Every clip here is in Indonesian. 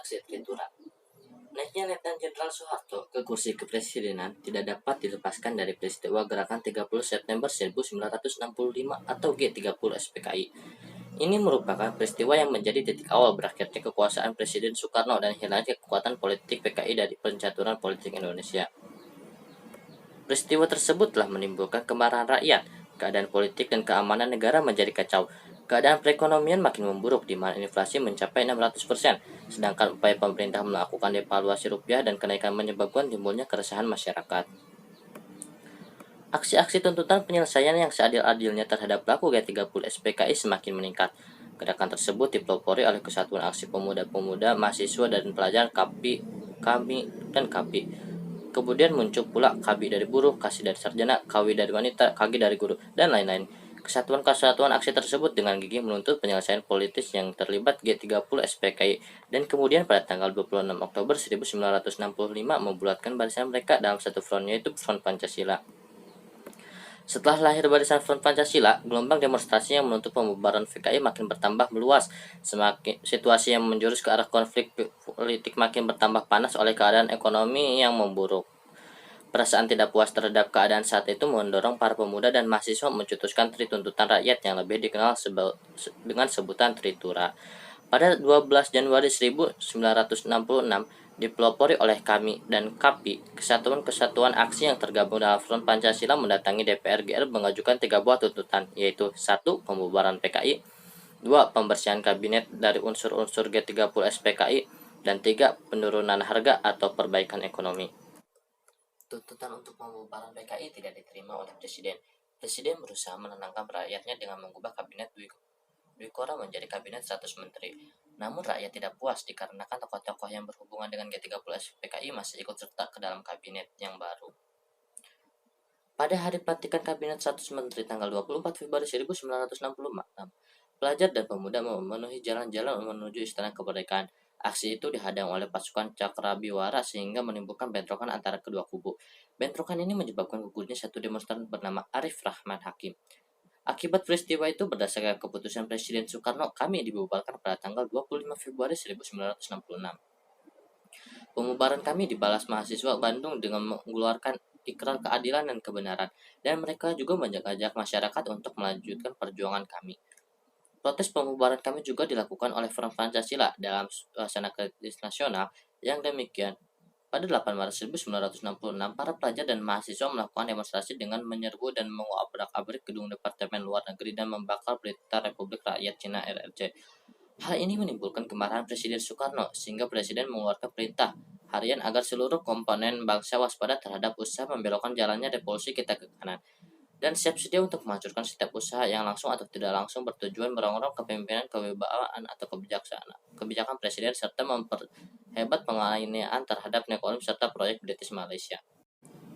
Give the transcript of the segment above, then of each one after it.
aksi Tritura. Naiknya Letnan Jenderal Soeharto ke kursi kepresidenan tidak dapat dilepaskan dari peristiwa Gerakan 30 September 1965 atau G30 SPKI. Ini merupakan peristiwa yang menjadi titik awal berakhirnya kekuasaan Presiden Soekarno dan hilangnya kekuatan politik PKI dari pencaturan politik Indonesia. Peristiwa tersebut telah menimbulkan kemarahan rakyat, keadaan politik dan keamanan negara menjadi kacau. Keadaan perekonomian makin memburuk di mana inflasi mencapai 600%, sedangkan upaya pemerintah melakukan devaluasi rupiah dan kenaikan menyebabkan timbulnya keresahan masyarakat. Aksi-aksi tuntutan penyelesaian yang seadil-adilnya terhadap pelaku G30 SPKI semakin meningkat. Gerakan tersebut dipelopori oleh Kesatuan Aksi Pemuda-Pemuda, Mahasiswa dan Pelajar Kami, dan KAPI. Kemudian muncul pula KABI dari buruh, KASI dari sarjana, KAWI dari wanita, KAGI dari guru, dan lain-lain. Kesatuan-kesatuan aksi tersebut dengan gigih menuntut penyelesaian politis yang terlibat G30 SPKI dan kemudian pada tanggal 26 Oktober 1965 membulatkan barisan mereka dalam satu front, yaitu Front Pancasila. Setelah lahir barisan Front Pancasila, gelombang demonstrasi yang menuntut pembubaran PKI makin bertambah meluas. Situasi yang menjurus ke arah konflik politik makin bertambah panas oleh keadaan ekonomi yang memburuk. Perasaan tidak puas terhadap keadaan saat itu mendorong para pemuda dan mahasiswa mencetuskan Trituntutan Rakyat yang lebih dikenal dengan sebutan Tritura. Pada 12 Januari 1966, dipelopori oleh Kami dan KAPI, kesatuan-kesatuan aksi yang tergabung dalam Front Pancasila mendatangi DPR GR mengajukan 3 buah tuntutan, yaitu 1. Pembubaran PKI, 2. Pembersihan kabinet dari unsur-unsur G30 SPKI, dan 3. Penurunan harga atau perbaikan ekonomi. Tuntutan untuk pembubaran PKI tidak diterima oleh Presiden. Presiden berusaha menenangkan rakyatnya dengan mengubah kabinet Dwikora menjadi kabinet 100 menteri. Namun rakyat tidak puas dikarenakan tokoh-tokoh yang berhubungan dengan G30 SPKI masih ikut serta ke dalam kabinet yang baru. Pada hari pelantikan kabinet 100 menteri tanggal 24 Februari 1966, pelajar dan pemuda memenuhi jalan-jalan menuju Istana Kemerdekaan. Aksi itu dihadang oleh pasukan Cakrabiwara sehingga menimbulkan bentrokan antara kedua kubu. Bentrokan ini menyebabkan gugurnya satu demonstran bernama Arif Rahman Hakim. Akibat peristiwa itu berdasarkan keputusan Presiden Soekarno, kami dibubarkan pada tanggal 25 Februari 1966. Pembubaran kami dibalas mahasiswa Bandung dengan mengeluarkan ikrar keadilan dan kebenaran, dan mereka juga mengajak masyarakat untuk melanjutkan perjuangan kami. Protes pembubaran kami juga dilakukan oleh Front Pancasila dalam suasana kritis nasional yang demikian. Pada 8 Maret 1966, para pelajar dan mahasiswa melakukan demonstrasi dengan menyerbu dan mengobrak-abrik gedung Departemen Luar Negeri dan membakar berita Republik Rakyat Cina RRC. Hal ini menimbulkan kemarahan Presiden Soekarno sehingga Presiden mengeluarkan perintah harian agar seluruh komponen bangsa waspada terhadap usaha membelokkan jalannya revolusi kita ke kanan, dan siap sedia untuk menghancurkan setiap usaha yang langsung atau tidak langsung bertujuan merongrong kepemimpinan, kewibawaan, atau kebijakan Presiden serta memperhebat penganiayaan terhadap neokolonial serta proyek British Malaysia.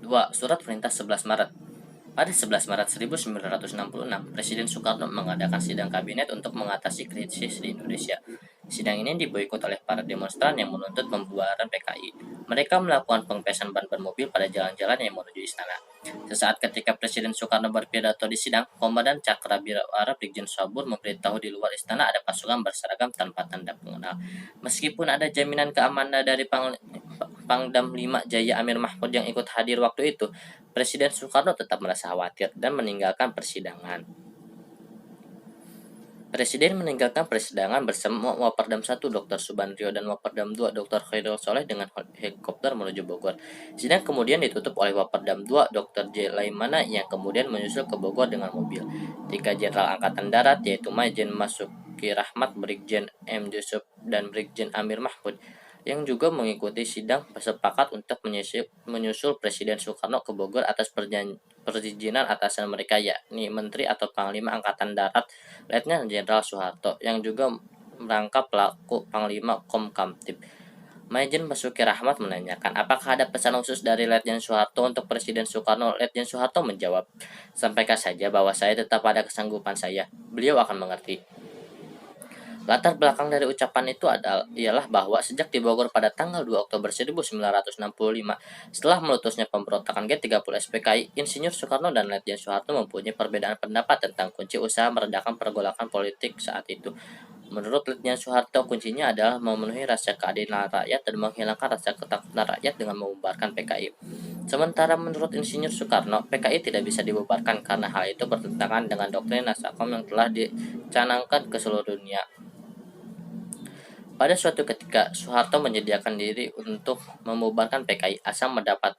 2. Surat Perintah 11 Maret. Pada 11 Maret 1966, Presiden Soekarno mengadakan sidang kabinet untuk mengatasi krisis di Indonesia. Sidang ini diboikot oleh para demonstran yang menuntut pembubaran PKI. Mereka melakukan pengepesan ban mobil pada jalan-jalan yang menuju istana. Sesaat ketika Presiden Soekarno berpidato di sidang, Komandan Cakrabiwara Brigjen Sabur memberitahu di luar istana ada pasukan berseragam tanpa tanda pengenal. Meskipun ada jaminan keamanan dari Pangdam 5 Jaya Amir Mahmud yang ikut hadir waktu itu, Presiden Soekarno tetap merasa khawatir dan meninggalkan persidangan. Presiden meninggalkan persidangan bersama Waperdam 1 Dr. Subandrio dan Waperdam 2 Dr. Khairul Soleh dengan helikopter menuju Bogor. Sidang kemudian ditutup oleh Waperdam 2 Dr. J. Laimana yang kemudian menyusul ke Bogor dengan mobil. 3 Jenderal Angkatan Darat yaitu Majen Masuki Rahmat, Brigjen M. Yusuf, dan Brigjen Amir Mahmud yang juga mengikuti sidang sepakat untuk menyusul Presiden Soekarno ke Bogor atas perizinan atasan mereka, yakni Menteri atau Panglima Angkatan Darat Letnan Jenderal Soeharto yang juga merangkap pelaku Panglima Komkamtib. Majen Basuki Rahmat menanyakan apakah ada pesan khusus dari Letnan Soeharto untuk Presiden Soekarno. Letnan Soeharto menjawab, sampaikan saja bahwa saya tetap ada kesanggupan saya, beliau akan mengerti. Latar belakang dari ucapan itu ialah bahwa sejak di Bogor pada tanggal 2 Oktober 1965, setelah meletusnya pemberontakan G30 SPKI, Insinyur Soekarno dan Letnan Soeharto mempunyai perbedaan pendapat tentang kunci usaha meredakan pergolakan politik saat itu. Menurut Letnan Soeharto, kuncinya adalah memenuhi rasa keadilan rakyat dan menghilangkan rasa ketakutan rakyat dengan membubarkan PKI. Sementara menurut Insinyur Soekarno, PKI tidak bisa dibubarkan karena hal itu bertentangan dengan doktrin Nasakom yang telah dicanangkan ke seluruh dunia. Pada suatu ketika, Soeharto menyediakan diri untuk membubarkan PKI asal mendapat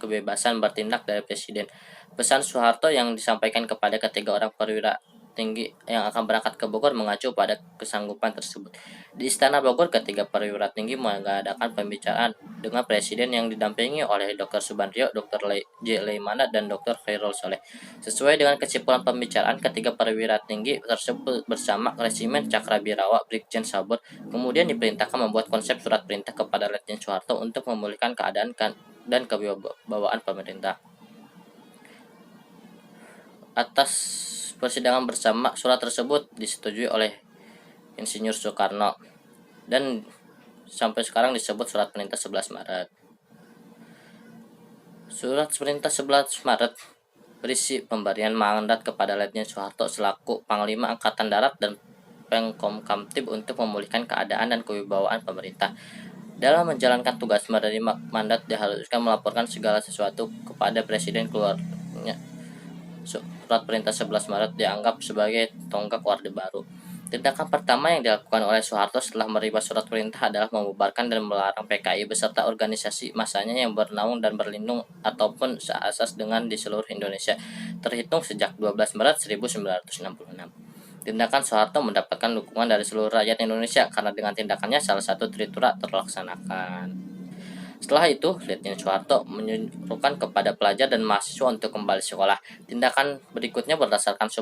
kebebasan bertindak dari Presiden. Pesan Soeharto yang disampaikan kepada ketiga orang perwira tinggi yang akan berangkat ke Bogor mengacu pada kesanggupan tersebut. Di Istana Bogor, ketiga perwira tinggi mengadakan pembicaraan dengan Presiden yang didampingi oleh Dr. Subandrio, Dr. J. Leimana, dan Dr. Khairul Soleh. Sesuai dengan kesimpulan pembicaraan, ketiga perwira tinggi tersebut bersama Resimen Cakrabirawa Brigjen Sabur kemudian diperintahkan membuat konsep surat perintah kepada Letnan Soeharto untuk memulihkan keadaan dan kewibawaan pemerintah. Atas persidangan bersama, surat tersebut disetujui oleh Insinyur Soekarno dan sampai sekarang disebut Surat Perintah 11 Maret. Surat Perintah 11 Maret berisi pemberian mandat kepada Letnan Soeharto selaku Panglima Angkatan Darat dan Pangkom Kamtib untuk memulihkan keadaan dan kewibawaan pemerintah. Dalam menjalankan tugas menerima mandat diharuskan melaporkan segala sesuatu kepada Presiden. Keluarnya Surat Perintah 11 Maret dianggap sebagai tonggak Orde Baru. Tindakan pertama yang dilakukan oleh Soeharto setelah menerima surat perintah adalah membubarkan dan melarang PKI beserta organisasi masanya yang bernaung dan berlindung ataupun seasas dengan di seluruh Indonesia, terhitung sejak 12 Maret 1966. Tindakan Soeharto mendapatkan dukungan dari seluruh rakyat Indonesia karena dengan tindakannya salah satu tritura terlaksanakan. Setelah itu, Letnan Soeharto menyuruhkan kepada pelajar dan mahasiswa untuk kembali sekolah. Tindakan berikutnya berdasarkan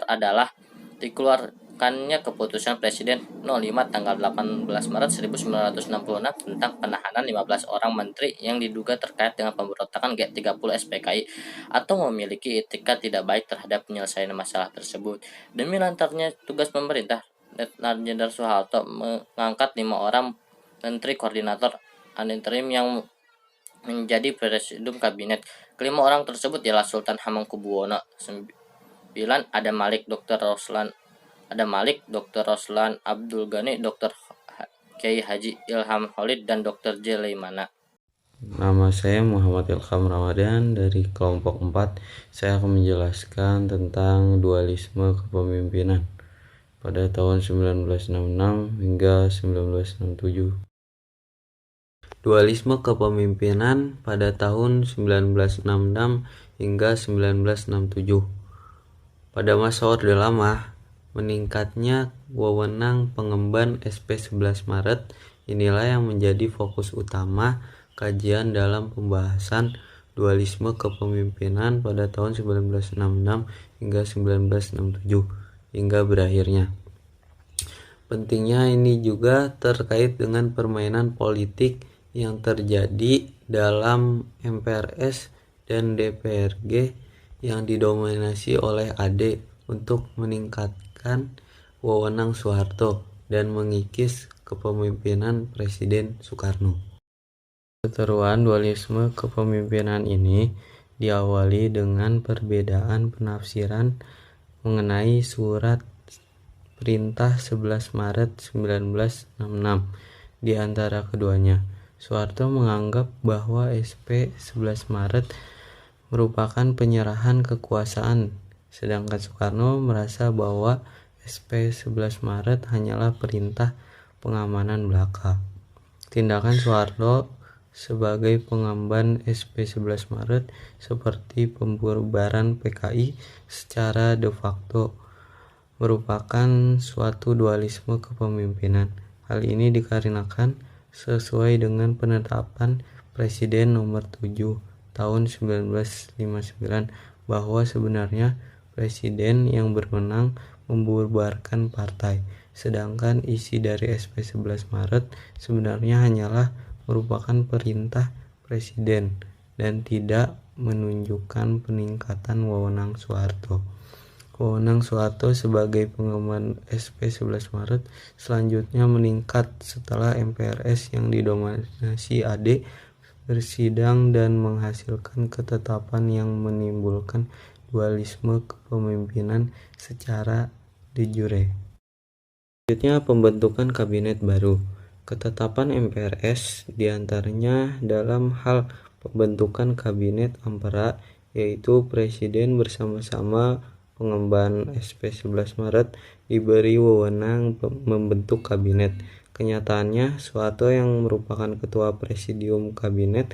adalah dikeluarkannya keputusan Presiden 05 tanggal 18 Maret 1966 tentang penahanan 15 orang menteri yang diduga terkait dengan pemberontakan G30 SPKI atau memiliki etikat tidak baik terhadap penyelesaian masalah tersebut. Demi lancarnya tugas pemerintah, Letnan Jenderal Soeharto mengangkat 5 orang menteri koordinator interim yang menjadi presidium kabinet. Kelima orang tersebut ialah Sultan Hamengkubuwono. 9 ada Malik Dr. Roslan Abdul Ghani, Dr. Kiai Haji Ilham Khalid, dan Dr. J. Leimana. Nama saya Muhammad Ilham Ramadan dari kelompok 4. Saya akan menjelaskan tentang dualisme kepemimpinan pada tahun 1966 hingga 1967. Dualisme kepemimpinan pada tahun 1966 hingga 1967. Pada masa Orde Lama, meningkatnya wewenang pengemban SP 11 Maret inilah yang menjadi fokus utama kajian dalam pembahasan dualisme kepemimpinan pada tahun 1966 hingga 1967 hingga berakhirnya. Pentingnya ini juga terkait dengan permainan politik yang terjadi dalam MPRS dan DPRG yang didominasi oleh AD untuk meningkatkan wewenang Soeharto dan mengikis kepemimpinan Presiden Soekarno. Keseruan dualisme kepemimpinan ini diawali dengan perbedaan penafsiran mengenai surat Perintah 11 Maret 1966 di antara keduanya. Soeharto menganggap bahwa SP 11 Maret merupakan penyerahan kekuasaan, sedangkan Soekarno merasa bahwa SP 11 Maret hanyalah perintah pengamanan belaka. Tindakan Soeharto sebagai pengemban SP 11 Maret seperti pembubaran PKI secara de facto merupakan suatu dualisme kepemimpinan. Hal ini dikarenakan sesuai dengan penetapan Presiden nomor 7 tahun 1959 bahwa sebenarnya Presiden yang berwenang membubarkan partai, sedangkan isi dari SP 11 Maret sebenarnya hanyalah merupakan perintah Presiden dan tidak menunjukkan peningkatan wewenang Soeharto. Wewenang Soeharto sebagai pengemban SP 11 Maret selanjutnya meningkat setelah MPRS yang didominasi AD bersidang dan menghasilkan ketetapan yang menimbulkan dualisme kepemimpinan secara de jure. Selanjutnya, pembentukan kabinet baru. Ketetapan MPRS diantaranya dalam hal pembentukan kabinet ampera, yaitu Presiden bersama-sama pengemban SP 11 Maret diberi wewenang membentuk kabinet. Kenyataannya, Soeharto yang merupakan ketua presidium kabinet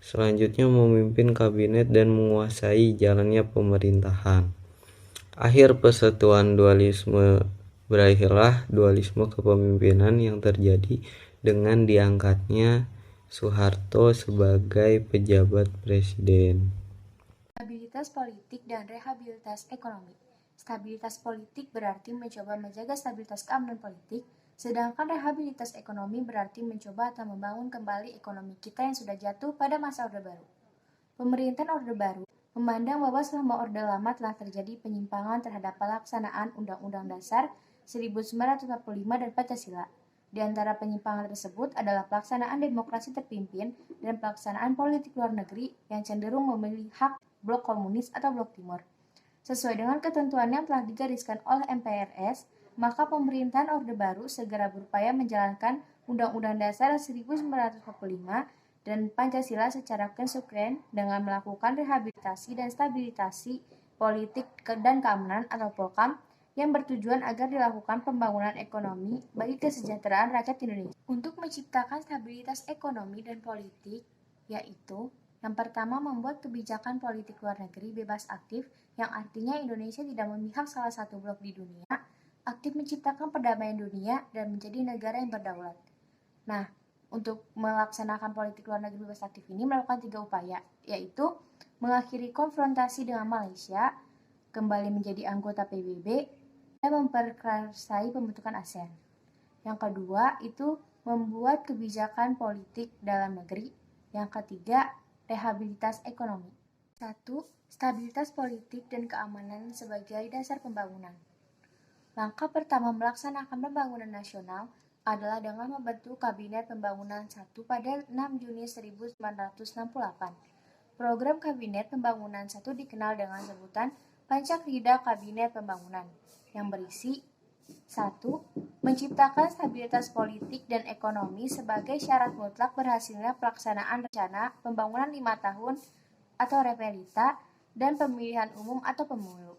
selanjutnya memimpin kabinet dan menguasai jalannya pemerintahan. Akhir persatuan dualisme Berakhirlah dualisme kepemimpinan yang terjadi dengan diangkatnya Soeharto sebagai pejabat presiden. Stabilitas politik dan rehabilitas ekonomi. Stabilitas politik berarti mencoba menjaga stabilitas keamanan politik, sedangkan rehabilitas ekonomi berarti mencoba atau membangun kembali ekonomi kita yang sudah jatuh pada masa Orde Baru. Pemerintahan Orde Baru memandang bahwa selama Orde Lama telah terjadi penyimpangan terhadap pelaksanaan Undang-Undang Dasar 1945 dan Pancasila. Di antara penyimpangan tersebut adalah pelaksanaan demokrasi terpimpin dan pelaksanaan politik luar negeri yang cenderung memilih hak blok komunis atau blok timur. Sesuai dengan ketentuan yang telah digariskan oleh MPRS, maka pemerintahan Orde Baru segera berupaya menjalankan Undang-Undang Dasar 1945 dan Pancasila secara konsekuen dengan melakukan rehabilitasi dan stabilisasi politik dan keamanan atau POKAM yang bertujuan agar dilakukan pembangunan ekonomi bagi kesejahteraan rakyat Indonesia. Untuk menciptakan stabilitas ekonomi dan politik, yaitu yang pertama, membuat kebijakan politik luar negeri bebas aktif, yang artinya Indonesia tidak memihak salah satu blok di dunia, aktif menciptakan perdamaian dunia, dan menjadi negara yang berdaulat. Nah, untuk melaksanakan politik luar negeri bebas aktif ini melakukan 3 upaya, yaitu mengakhiri konfrontasi dengan Malaysia, kembali menjadi anggota PBB, dan memperkasai pembentukan ASEAN. Yang kedua, itu membuat kebijakan politik dalam negeri. Yang ketiga, rehabilitas ekonomi. 1. Stabilitas politik dan keamanan sebagai dasar pembangunan. Langkah pertama melaksanakan pembangunan nasional adalah dengan membentuk Kabinet Pembangunan 1 pada 6 Juni 1968. Program Kabinet Pembangunan 1 dikenal dengan sebutan Pancakrida Kabinet Pembangunan, yang berisi 1. Menciptakan stabilitas politik dan ekonomi sebagai syarat mutlak berhasilnya pelaksanaan rencana pembangunan 5 tahun atau repelita dan pemilihan umum atau pemilu.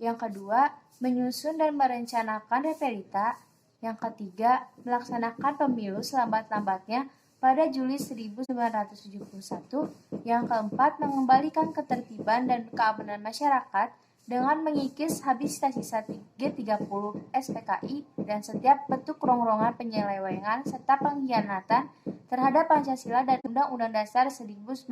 Yang kedua, menyusun dan merencanakan repelita. Yang ketiga, melaksanakan pemilu selambat-lambatnya pada Juli 1971. Yang keempat, mengembalikan ketertiban dan keamanan masyarakat dengan mengikis habis sisa-sisa G30 SPKI dan setiap bentuk rongrongan penyelewengan serta pengkhianatan terhadap Pancasila dan Undang-Undang Dasar 1945.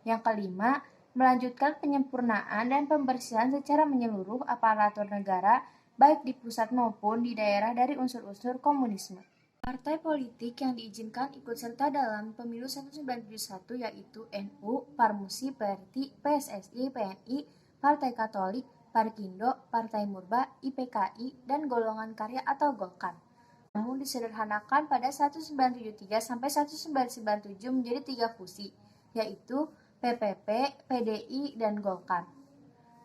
Yang kelima, melanjutkan penyempurnaan dan pembersihan secara menyeluruh aparatur negara baik di pusat maupun di daerah dari unsur-unsur komunisme. Partai politik yang diizinkan ikut serta dalam pemilu 1971 yaitu NU, Parmusi, PRT, PSSI, PNI, Partai Katolik, Parkindo, Partai Murba, IPKI, dan Golongan Karya atau Golkar. Namun disederhanakan pada 1973 sampai 1997 menjadi 3 fusi, yaitu PPP, PDI, dan Golkar.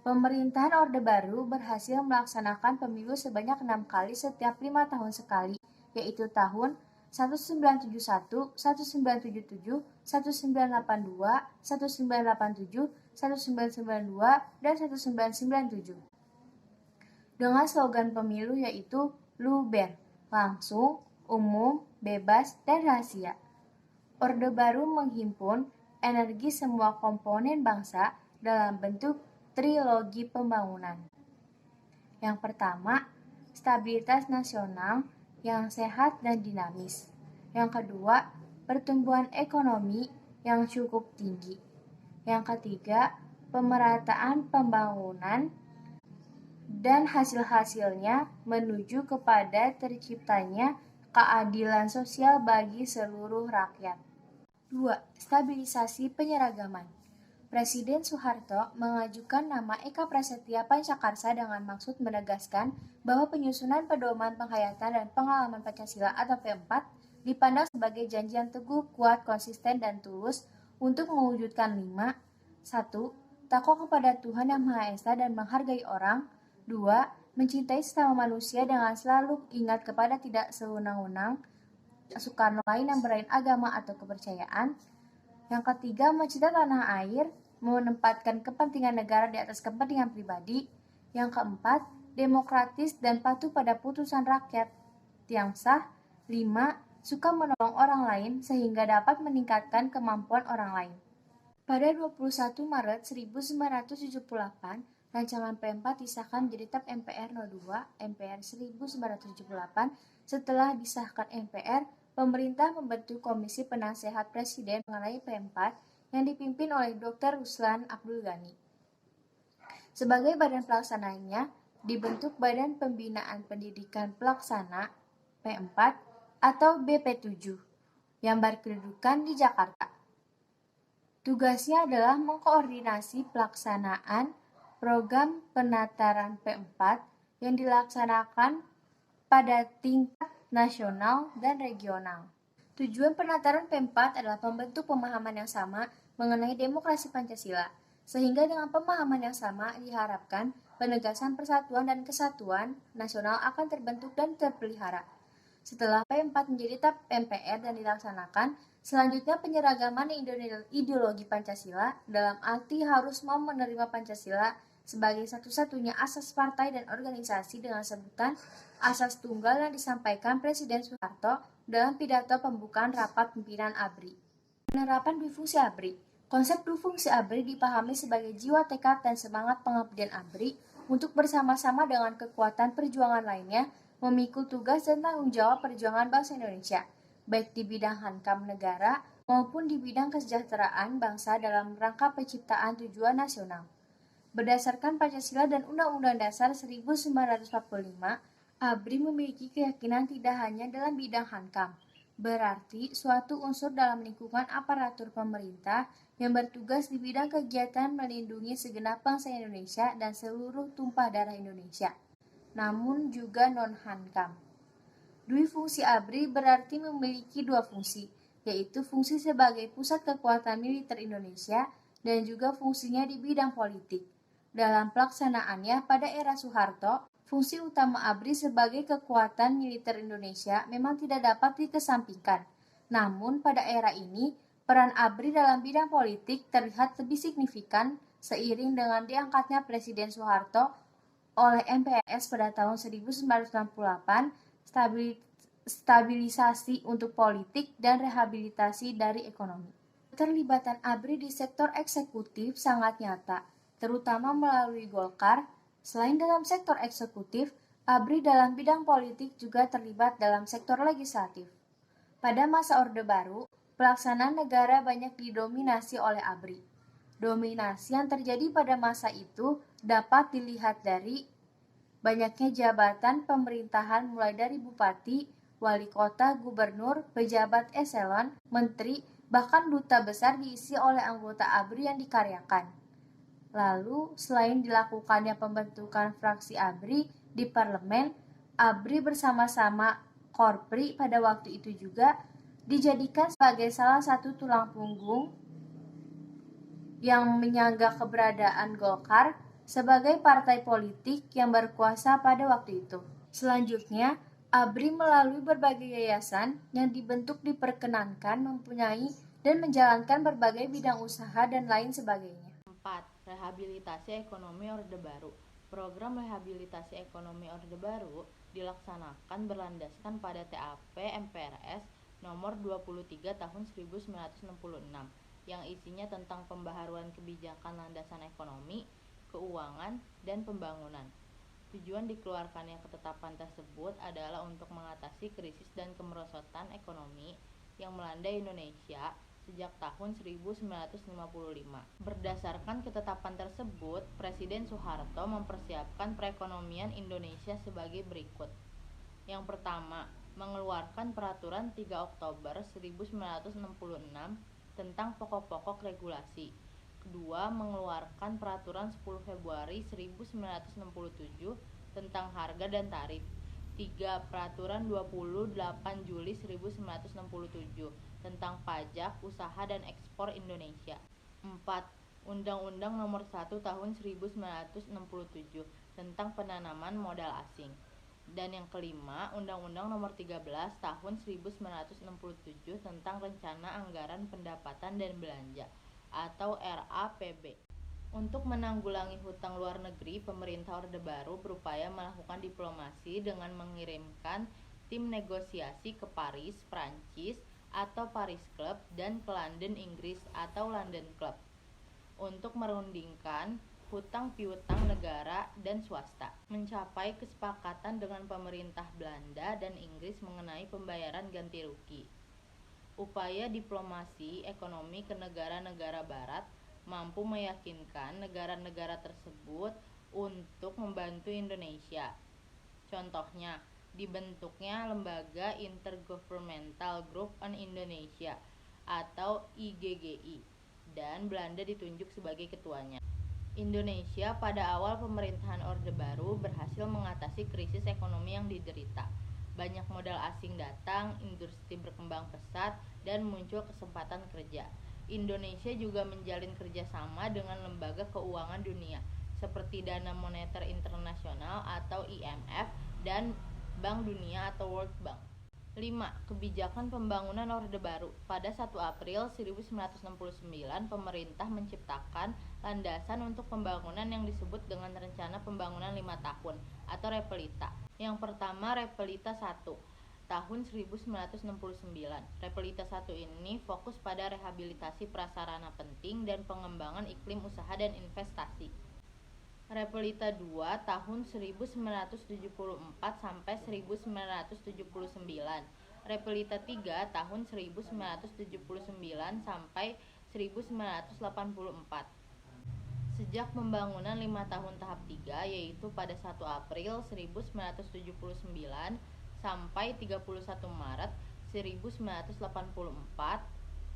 Pemerintahan Orde Baru berhasil melaksanakan pemilu sebanyak 6 kali setiap 5 tahun sekali, yaitu tahun 1971, 1977, 1982, 1987, 1992, dan 1997. Dengan slogan pemilu yaitu Luber, langsung, umum, bebas, dan rahasia. Orde Baru menghimpun energi semua komponen bangsa dalam bentuk trilogi pembangunan. Yang pertama, stabilitas nasional yang sehat dan dinamis. Yang kedua, pertumbuhan ekonomi yang cukup tinggi. Yang ketiga, pemerataan pembangunan dan hasil-hasilnya menuju kepada terciptanya keadilan sosial bagi seluruh rakyat. 2. Stabilisasi penyeragaman. Presiden Soeharto mengajukan nama Eka Prasetya Pancakarsa dengan maksud menegaskan bahwa penyusunan pedoman penghayatan dan pengalaman Pancasila atau P4 dipandang sebagai janji yang teguh, kuat, konsisten, dan tulus untuk mewujudkan 5. 1. Takwa kepada Tuhan Yang Maha Esa dan menghargai orang. 2. mencintai sesama manusia dengan selalu ingat kepada tidak sewenang-wenang Soekarno lain yang berlain agama atau kepercayaan. Yang ketiga, mencintai tanah air, menempatkan kepentingan negara di atas kepentingan pribadi. Yang keempat, demokratis dan patuh pada putusan rakyat yang sah. 5. Suka menolong orang lain sehingga dapat meningkatkan kemampuan orang lain. Pada 21 Maret 1978, rancangan P4 disahkan menjadi TAP MPR 02 MPR 1978. Setelah disahkan MPR, pemerintah membentuk Komisi Penasehat Presiden mengenai P4 yang dipimpin oleh Dr. Ruslan Abdul Ghani. Sebagai badan pelaksananya, dibentuk Badan Pembinaan Pendidikan Pelaksana P4 atau BP7 yang berkedudukan di Jakarta. Tugasnya adalah mengkoordinasi pelaksanaan program penataran P4 yang dilaksanakan pada tingkat nasional dan regional. Tujuan penataran P4 adalah membentuk pemahaman yang sama mengenai demokrasi Pancasila, sehingga dengan pemahaman yang sama diharapkan penegasan persatuan dan kesatuan nasional akan terbentuk dan terpelihara. Setelah P4 menjadi TAP MPR dan dilaksanakan, selanjutnya penyeragaman ideologi Pancasila dalam arti harus mau menerima Pancasila sebagai satu-satunya asas partai dan organisasi dengan sebutan asas tunggal yang disampaikan Presiden Soeharto dalam pidato pembukaan rapat pimpinan ABRI. Penerapan dui-fungsi ABRI. Konsep dui-fungsi ABRI dipahami sebagai jiwa tekad dan semangat pengabdian ABRI untuk bersama-sama dengan kekuatan perjuangan lainnya memikul tugas dan tanggung jawab perjuangan bangsa Indonesia, baik di bidang hankam negara maupun di bidang kesejahteraan bangsa dalam rangka penciptaan tujuan nasional. Berdasarkan Pancasila dan Undang-Undang Dasar 1945, ABRI memiliki keyakinan tidak hanya dalam bidang hankam, berarti suatu unsur dalam lingkungan aparatur pemerintah yang bertugas di bidang kegiatan melindungi segenap bangsa Indonesia dan seluruh tumpah darah Indonesia, namun juga non-hankam. Dui fungsi ABRI berarti memiliki dua fungsi, yaitu fungsi sebagai pusat kekuatan militer Indonesia dan juga fungsinya di bidang politik. Dalam pelaksanaannya pada era Soeharto, fungsi utama ABRI sebagai kekuatan militer Indonesia memang tidak dapat dikesampingkan. Namun pada era ini, peran ABRI dalam bidang politik terlihat lebih signifikan seiring dengan diangkatnya Presiden Soeharto oleh MPRS pada tahun 1968, stabilisasi untuk politik dan rehabilitasi dari ekonomi. Keterlibatan ABRI di sektor eksekutif sangat nyata, terutama melalui Golkar. Selain dalam sektor eksekutif, ABRI dalam bidang politik juga terlibat dalam sektor legislatif. Pada masa Orde Baru, pelaksanaan negara banyak didominasi oleh ABRI. Dominasi yang terjadi pada masa itu dapat dilihat dari banyaknya jabatan pemerintahan mulai dari bupati, wali kota, gubernur, pejabat eselon, menteri, bahkan duta besar diisi oleh anggota ABRI yang dikaryakan. Lalu, selain dilakukannya pembentukan fraksi ABRI di parlemen, ABRI bersama-sama Korpri pada waktu itu juga dijadikan sebagai salah satu tulang punggung yang menyangga keberadaan Golkar sebagai partai politik yang berkuasa pada waktu itu. Selanjutnya, ABRI melalui berbagai yayasan yang dibentuk diperkenankan mempunyai dan menjalankan berbagai bidang usaha dan lain sebagainya. 4. Rehabilitasi Ekonomi Orde Baru. Program rehabilitasi ekonomi Orde Baru dilaksanakan berlandaskan pada TAP MPRS nomor 23 tahun 1966 yang isinya tentang pembaharuan kebijakan landasan ekonomi, keuangan, dan pembangunan. Tujuan dikeluarkannya ketetapan tersebut adalah untuk mengatasi krisis dan kemerosotan ekonomi yang melanda Indonesia sejak tahun 1955. Berdasarkan ketetapan tersebut, Presiden Soeharto mempersiapkan perekonomian Indonesia sebagai berikut. Yang pertama, mengeluarkan Peraturan 3 Oktober 1966 tentang pokok-pokok regulasi. Kedua, mengeluarkan Peraturan 10 Februari 1967 tentang harga dan tarif. 3. Peraturan 28 Juli 1967 tentang pajak, usaha, dan ekspor Indonesia. 4. Undang-Undang Nomor 1 Tahun 1967 tentang penanaman modal asing. Dan yang kelima, Undang-Undang Nomor 13 Tahun 1967 tentang Rencana Anggaran Pendapatan dan Belanja atau RAPB. Untuk menanggulangi hutang luar negeri, pemerintah Orde Baru berupaya melakukan diplomasi dengan mengirimkan tim negosiasi ke Paris, Prancis atau Paris Club dan ke London, Inggris atau London Club untuk merundingkan hutang piutang negara dan swasta, mencapai kesepakatan dengan pemerintah Belanda dan Inggris mengenai pembayaran ganti rugi. Upaya diplomasi ekonomi ke negara-negara barat mampu meyakinkan negara-negara tersebut untuk membantu Indonesia. Contohnya, dibentuknya Lembaga Intergovernmental Group on Indonesia atau IGGI dan Belanda ditunjuk sebagai ketuanya. Indonesia pada awal pemerintahan Orde Baru berhasil mengatasi krisis ekonomi yang diderita. Banyak modal asing datang, industri berkembang pesat, dan muncul kesempatan kerja. Indonesia juga menjalin kerjasama dengan lembaga keuangan dunia seperti Dana Moneter Internasional atau IMF dan Bank Dunia atau World Bank. 5. Kebijakan pembangunan Orde Baru. Pada 1 April 1969, pemerintah menciptakan landasan untuk pembangunan yang disebut dengan Rencana Pembangunan 5 Tahun atau Repelita. Yang pertama, Repelita 1 tahun 1969. Repelita 1 ini fokus pada rehabilitasi prasarana penting dan pengembangan iklim usaha dan investasi. Repelita 2 tahun 1974 sampai 1979. Repelita 3 tahun 1979 sampai 1984. Sejak pembangunan 5 tahun tahap 3 yaitu pada 1 April 1979 sampai 31 Maret 1984,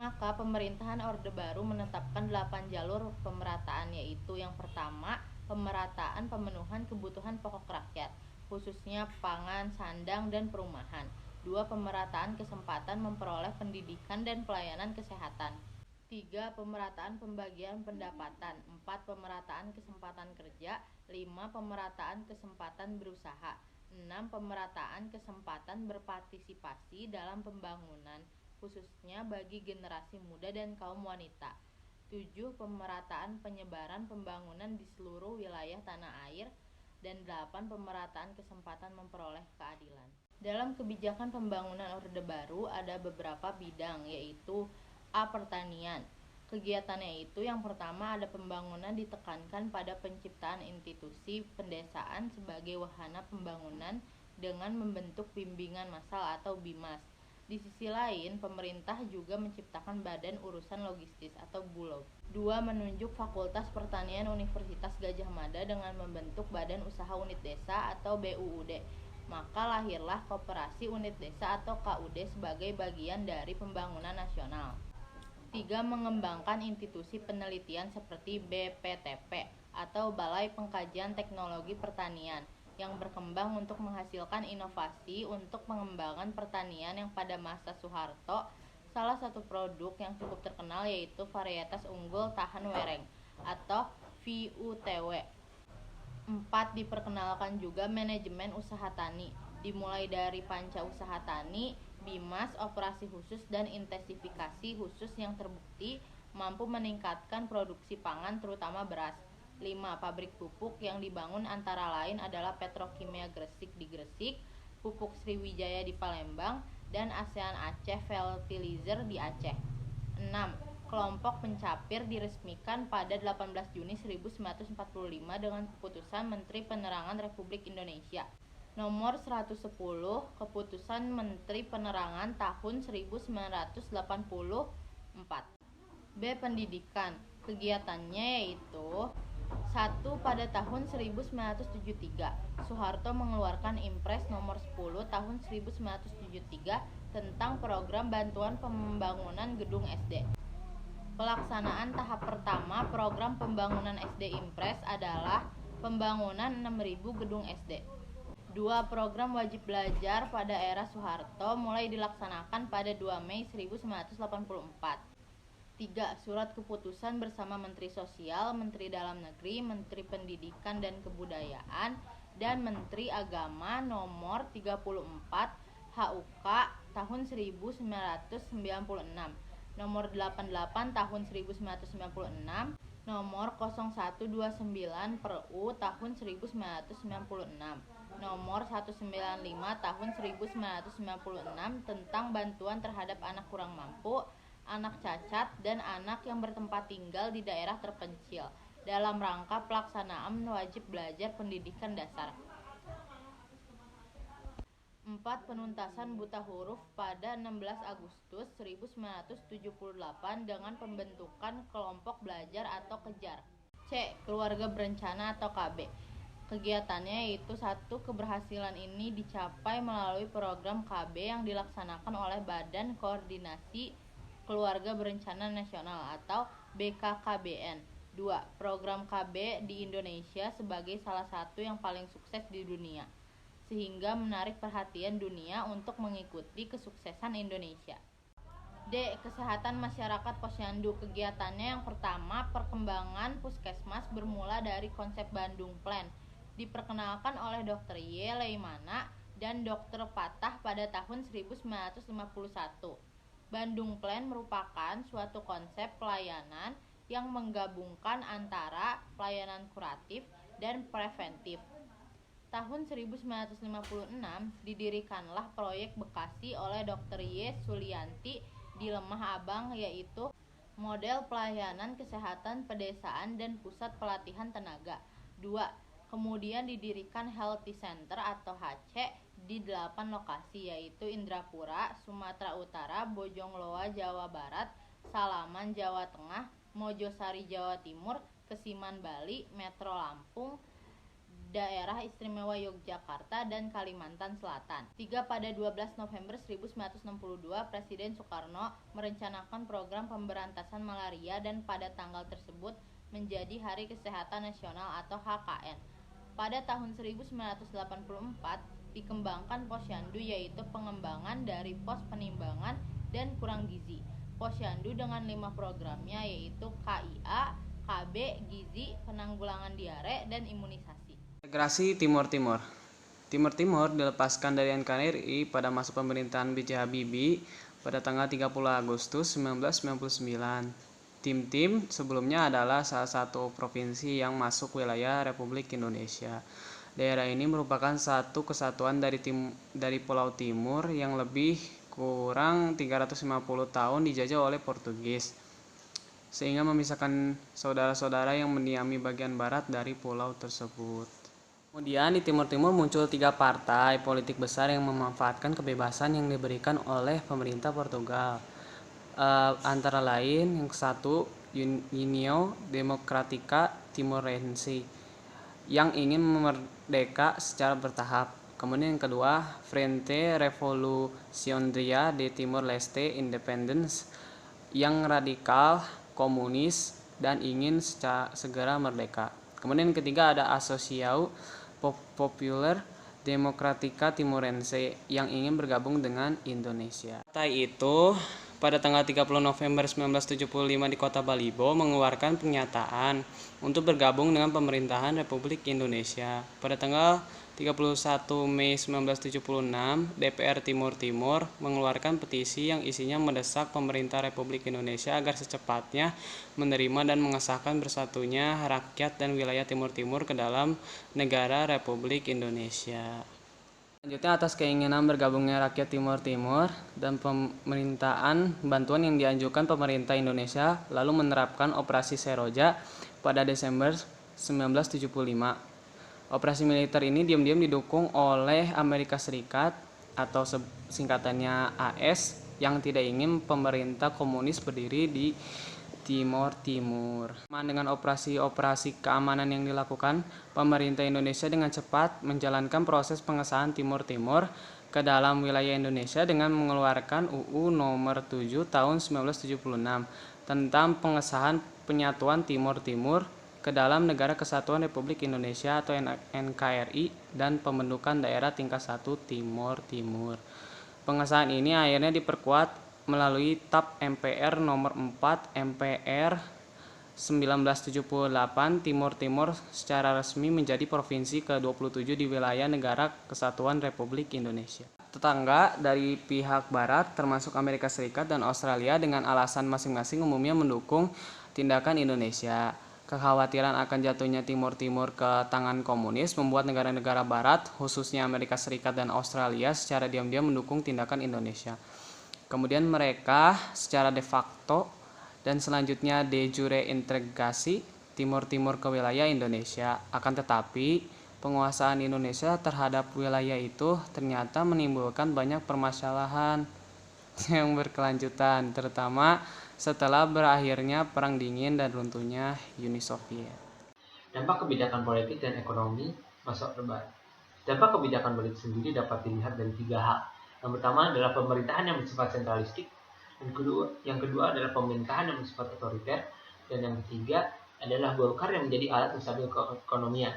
maka pemerintahan Orde Baru menetapkan 8 jalur pemerataan, yaitu yang pertama, pemerataan pemenuhan kebutuhan pokok rakyat, khususnya pangan, sandang, dan perumahan. 2. Pemerataan kesempatan memperoleh pendidikan dan pelayanan kesehatan. 3. Pemerataan pembagian pendapatan. 4. Pemerataan kesempatan kerja. 5. Pemerataan kesempatan berusaha. 6. Pemerataan kesempatan berpartisipasi dalam pembangunan, khususnya bagi generasi muda dan kaum wanita. 7. Pemerataan penyebaran pembangunan di seluruh wilayah tanah air. Dan 8. Pemerataan kesempatan memperoleh keadilan. Dalam kebijakan pembangunan Orde Baru ada beberapa bidang, yaitu A. Pertanian. Kegiatannya itu yang pertama ada pembangunan ditekankan pada penciptaan institusi pendesaan sebagai wahana pembangunan dengan membentuk bimbingan massal atau BIMAS. Di sisi lain, pemerintah juga menciptakan Badan Urusan Logistis atau Bulog. 2. Menunjuk Fakultas Pertanian Universitas Gadjah Mada dengan membentuk Badan Usaha Unit Desa atau BUUD. Maka lahirlah Koperasi Unit Desa atau KUD sebagai bagian dari pembangunan nasional. 3. Mengembangkan institusi penelitian seperti BPTP atau Balai Pengkajian Teknologi Pertanian yang berkembang untuk menghasilkan inovasi untuk pengembangan pertanian yang pada masa Soeharto salah satu produk yang cukup terkenal yaitu varietas unggul tahan wereng atau VUTW. 4. Diperkenalkan juga manajemen usaha tani, dimulai dari panca usaha tani, BIMAS, operasi khusus, dan intensifikasi khusus yang terbukti mampu meningkatkan produksi pangan terutama beras. 5. Pabrik pupuk yang dibangun antara lain adalah Petrokimia Gresik di Gresik, Pupuk Sriwijaya di Palembang, dan ASEAN Aceh Fertilizer di Aceh. 6. Kelompok pencapir diresmikan pada 18 Juni 1945 dengan keputusan Menteri Penerangan Republik Indonesia Nomor 110, Keputusan Menteri Penerangan tahun 1984. B. Pendidikan. Kegiatannya yaitu 1. Pada tahun 1973, Soeharto mengeluarkan Impres nomor 10 tahun 1973 tentang program bantuan pembangunan gedung SD. Pelaksanaan tahap pertama program pembangunan SD Impres adalah pembangunan 6.000 gedung SD. 2. Program wajib belajar pada era Soeharto mulai dilaksanakan pada 2 Mei 1984. 3. Surat keputusan bersama Menteri Sosial, Menteri Dalam Negeri, Menteri Pendidikan dan Kebudayaan, dan Menteri Agama nomor 34 HUK tahun 1996, nomor 88 tahun 1996, nomor 0129 PerU tahun 1996, nomor 195 tahun 1996 tentang bantuan terhadap anak kurang mampu, anak cacat, dan anak yang bertempat tinggal di daerah terpencil dalam rangka pelaksanaan wajib belajar pendidikan dasar. 4. Penuntasan buta huruf pada 16 Agustus 1978 dengan pembentukan kelompok belajar atau kejar. C. Keluarga berencana atau KB. Kegiatannya yaitu 1. Keberhasilan ini dicapai melalui program KB yang dilaksanakan oleh Badan Koordinasi Keluarga Berencana Nasional atau BKKBN. 2. Program KB di Indonesia sebagai salah satu yang paling sukses di dunia, sehingga menarik perhatian dunia untuk mengikuti kesuksesan Indonesia. D. Kesehatan masyarakat posyandu. Kegiatannya yang pertama, perkembangan puskesmas bermula dari konsep Bandung Plan, diperkenalkan oleh Dr. Y. Leimana dan Dr. Patah pada tahun 1951. Bandung Plan merupakan suatu konsep pelayanan yang menggabungkan antara pelayanan kuratif dan preventif. Tahun 1956 didirikanlah proyek Bekasi oleh Dr. Y. Sulianti di Lemah Abang, yaitu model pelayanan kesehatan pedesaan dan pusat pelatihan tenaga. 2. Kemudian didirikan Healthy Center atau HC di 8 lokasi, yaitu Indrapura, Sumatera Utara, Bojongloa, Jawa Barat, Salaman, Jawa Tengah, Mojosari, Jawa Timur, Kesiman, Bali, Metro Lampung, Daerah Istimewa Yogyakarta, dan Kalimantan Selatan. 3. Pada 12 November 1962, Presiden Soekarno merencanakan program pemberantasan malaria dan pada tanggal tersebut menjadi Hari Kesehatan Nasional atau HKN. Pada tahun 1984, dikembangkan posyandu, yaitu pengembangan dari pos penimbangan dan kurang gizi. Posyandu dengan 5 programnya yaitu KIA, KB, gizi, penanggulangan diare, dan imunisasi. Integrasi Timur-Timur. Timur-Timur dilepaskan dari NKRI pada masa pemerintahan B.J. Habibie pada tanggal 30 Agustus 1999. Tim-tim sebelumnya adalah salah satu provinsi yang masuk wilayah Republik Indonesia. Daerah ini merupakan satu kesatuan dari Pulau Timur yang lebih kurang 350 tahun dijajah oleh Portugis, sehingga memisahkan saudara-saudara yang mendiami bagian barat dari pulau tersebut. Kemudian di Timur-Timur muncul 3 partai politik besar yang memanfaatkan kebebasan yang diberikan oleh pemerintah Portugal. Antara lain yang satu, União Democrática Timorense yang ingin merdeka secara bertahap. Kemudian yang kedua, Frente Revolucionaria de Timor-Leste Independence yang radikal, komunis, dan ingin segera merdeka. Kemudian yang ketiga ada Asociação Popular Democrática Timorense yang ingin bergabung dengan Indonesia. Partai itu pada tanggal 30 November 1975 di Kota Balibo mengeluarkan pernyataan untuk bergabung dengan pemerintahan Republik Indonesia. Pada tanggal 31 Mei 1976, DPR Timur-Timur mengeluarkan petisi yang isinya mendesak pemerintah Republik Indonesia agar secepatnya menerima dan mengesahkan bersatunya rakyat dan wilayah Timur-Timur ke dalam negara Republik Indonesia. Selanjutnya, atas keinginan bergabungnya rakyat Timur-Timur dan pemerintahan bantuan yang dianjurkan pemerintah Indonesia lalu menerapkan Operasi Seroja pada Desember 1975. Operasi militer ini diam-diam didukung oleh Amerika Serikat atau singkatannya AS yang tidak ingin pemerintah komunis berdiri di Timur-Timur. Dengan operasi-operasi keamanan yang dilakukan, pemerintah Indonesia dengan cepat menjalankan proses pengesahan Timur-Timur ke dalam wilayah Indonesia dengan mengeluarkan UU Nomor 7 Tahun 1976 tentang pengesahan penyatuan Timur-Timur ke dalam Negara Kesatuan Republik Indonesia atau NKRI dan pembentukan daerah tingkat 1 Timur-Timur. Pengesahan ini akhirnya diperkuat melalui TAP MPR nomor 4 MPR 1978, Timor Timur secara resmi menjadi provinsi ke-27 di wilayah Negara Kesatuan Republik Indonesia. Tetangga dari pihak barat termasuk Amerika Serikat dan Australia dengan alasan masing-masing umumnya mendukung tindakan Indonesia. Kekhawatiran akan jatuhnya Timor Timur ke tangan komunis membuat negara-negara barat, khususnya Amerika Serikat dan Australia, secara diam-diam mendukung tindakan Indonesia. Kemudian mereka secara de facto dan selanjutnya de jure integrasi Timor Timur ke wilayah Indonesia. Akan tetapi, penguasaan Indonesia terhadap wilayah itu ternyata menimbulkan banyak permasalahan yang berkelanjutan, terutama setelah berakhirnya Perang Dingin dan runtuhnya Uni Soviet. Dampak kebijakan politik dan ekonomi masa Orde Baru. Dampak kebijakan politik sendiri dapat dilihat dari 3 hal. Yang pertama adalah pemerintahan yang bersifat sentralistik, yang kedua adalah pemerintahan yang bersifat otoriter, dan yang ketiga adalah Golkar yang menjadi alat menstabil keekonomian,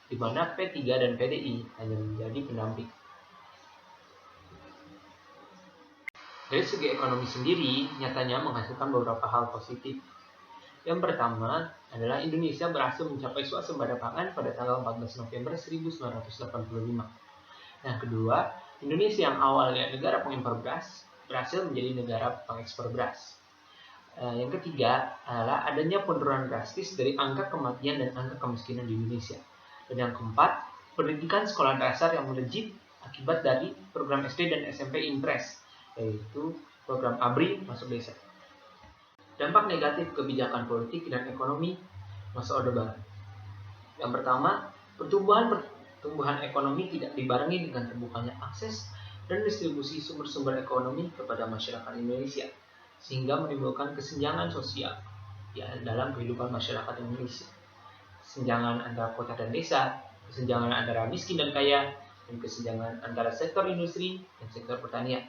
di mana P3 dan PDI hanya menjadi pendamping. Dari segi ekonomi sendiri, nyatanya menghasilkan beberapa hal positif. Yang pertama adalah Indonesia berhasil mencapai swasembada pangan pada tanggal 14 November 1985. Yang kedua, Indonesia yang awalnya negara pengimpor beras berhasil menjadi negara pengekspor beras. Yang ketiga adalah adanya penurunan drastis dari angka kematian dan angka kemiskinan di Indonesia. Dan yang keempat, pendidikan sekolah dasar yang melejit akibat dari program SD dan SMP Impres, yaitu program ABRI masuk desa. Dampak negatif kebijakan politik dan ekonomi masa Orde Baru. Yang pertama, pertumbuhan ekonomi tidak dibarengi dengan terbukanya akses dan distribusi sumber-sumber ekonomi kepada masyarakat Indonesia, sehingga menimbulkan kesenjangan sosial dalam kehidupan masyarakat Indonesia. Kesenjangan antara kota dan desa, kesenjangan antara miskin dan kaya, dan kesenjangan antara sektor industri dan sektor pertanian.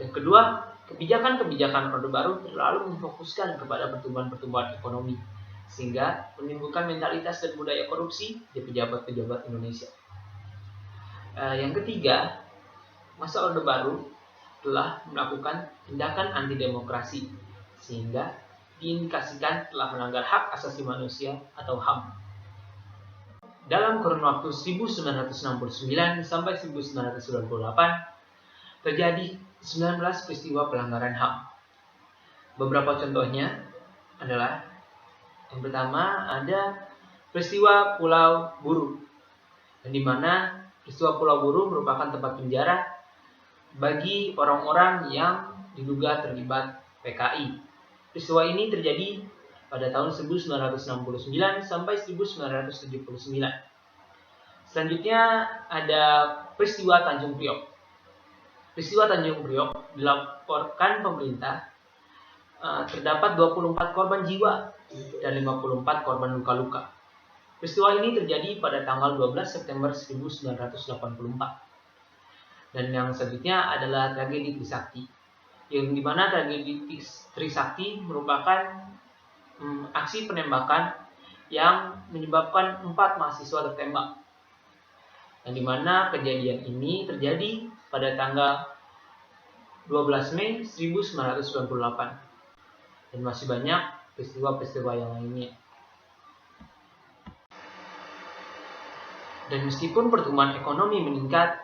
Yang kedua, kebijakan-kebijakan Orde Baru terlalu memfokuskan kepada pertumbuhan ekonomi, sehingga menimbulkan mentalitas dan budaya korupsi di pejabat-pejabat Indonesia. Yang ketiga, masa Orde Baru telah melakukan tindakan anti-demokrasi, sehingga diindikasikan telah melanggar hak asasi manusia atau HAM. Dalam kurun waktu 1969 sampai 1998, terjadi 19 peristiwa pelanggaran HAM. Beberapa contohnya adalah, yang pertama ada peristiwa Pulau Buru, di mana peristiwa Pulau Buru merupakan tempat penjara bagi orang-orang yang diduga terlibat PKI. Peristiwa ini terjadi pada tahun 1969 sampai 1979. Selanjutnya ada peristiwa Tanjung Priok. Peristiwa Tanjung Priok dilaporkan pemerintah terdapat 24 korban jiwa dan 54 korban luka-luka. Peristiwa ini terjadi pada tanggal 12 September 1984. Dan yang selanjutnya adalah tragedi Trisakti, yang dimana tragedi Trisakti merupakan aksi penembakan yang menyebabkan 4 mahasiswa tertembak. Yang dimana kejadian ini terjadi pada tanggal 12 Mei 1998. Dan masih banyak peristiwa-peristiwa yang lainnya. Dan meskipun pertumbuhan ekonomi meningkat,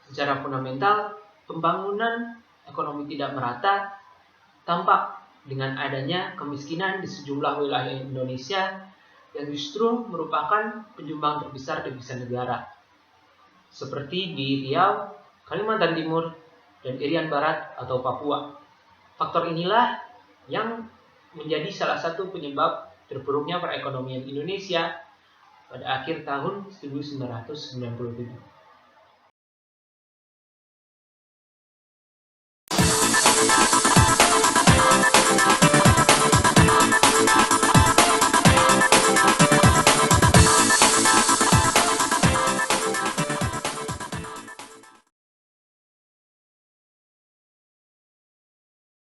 secara fundamental pembangunan ekonomi tidak merata, tampak dengan adanya kemiskinan di sejumlah wilayah Indonesia yang justru merupakan penyumbang terbesar devisa negara, seperti di Riau, Kalimantan Timur, dan Irian Barat atau Papua. Faktor inilah yang menjadi salah satu penyebab terpuruknya perekonomian Indonesia pada akhir tahun 1997.